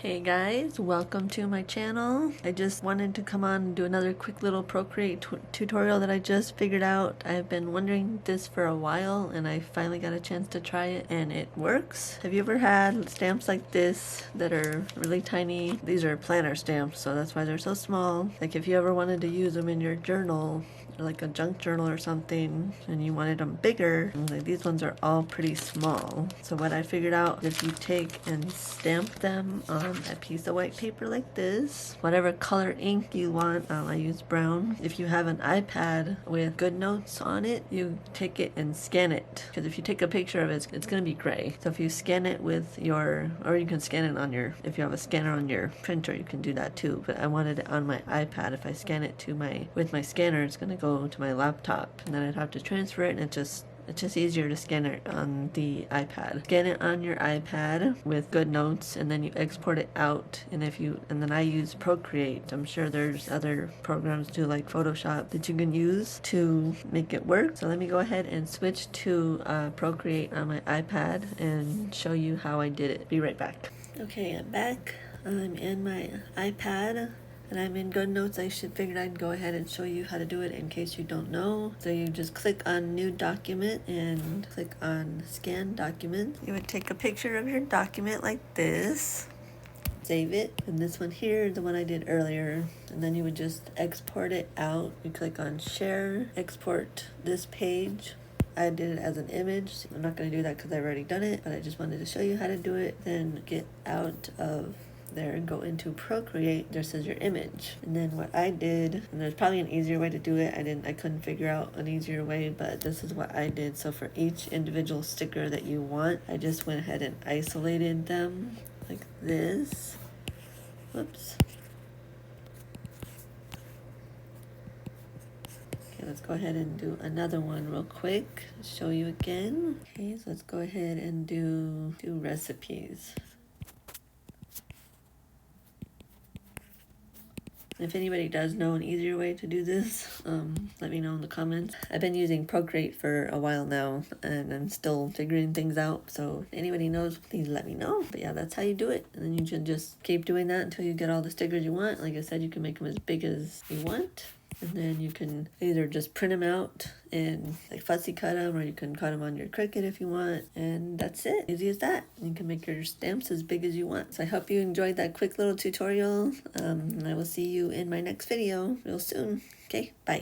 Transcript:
Hey guys, welcome to my channel. I just wanted to come on and do another quick little Procreate tutorial that I just figured out. I've been wondering this for a while and I finally got a chance to try it and it works. Have you ever had stamps like this that are really tiny? These are planner stamps, so that's why they're so small. Like if you ever wanted to use them in your journal, like a junk journal or something, and you wanted them bigger, like these ones are all pretty small. So what I figured out is you take and stamp them on a piece of white paper like this, whatever color ink you want. I use brown. If you have an iPad with good notes on it, you take it and scan it, because if you take a picture of it, it's going to be gray. So if you scan it with your, or you can scan it on your, if you have a scanner on your printer, you can do that too, but I wanted it on my iPad. If I scan it to with my scanner, it's going to go to my laptop, and then I'd have to transfer it, and it's just easier to scan it on the iPad. Scan it on your iPad with good notes, and then you export it out. And then I use Procreate. I'm sure there's other programs too, like Photoshop, that you can use to make it work. So let me go ahead and switch to Procreate on my iPad and show you how I did it. Be right back. Okay, I'm back. I'm in my iPad. And I'm in GoodNotes. I figured I'd go ahead and show you how to do it in case you don't know. So you just click on New Document and click on Scan Document. You would take a picture of your document like this, save it, and this one here is the one I did earlier, and then you would just export it out. You click on Share, Export this page. I did it as an image. I'm not going to do that because I've already done it, but I just wanted to show you how to do it. Then get out of there and go into Procreate. There says your image, and then what I did, and there's probably an easier way to do it, I couldn't figure out an easier way, but this is what I did. So for each individual sticker that you want, I just went ahead and isolated them like this. Whoops. Okay, let's go ahead and do another one real quick, show you again. Okay, so let's go ahead and do recipes. If anybody does know an easier way to do this, let me know in the comments. I've been using Procreate for a while now, and I'm still figuring things out. So if anybody knows, please let me know. But yeah, that's how you do it. And then you can just keep doing that until you get all the stickers you want. Like I said, you can make them as big as you want. And then you can either just print them out and like fussy cut them, or you can cut them on your Cricut if you want. And that's it. Easy as that. You can make your stamps as big as you want. So I hope you enjoyed that quick little tutorial. And I will see you in my next video real soon. Okay, bye.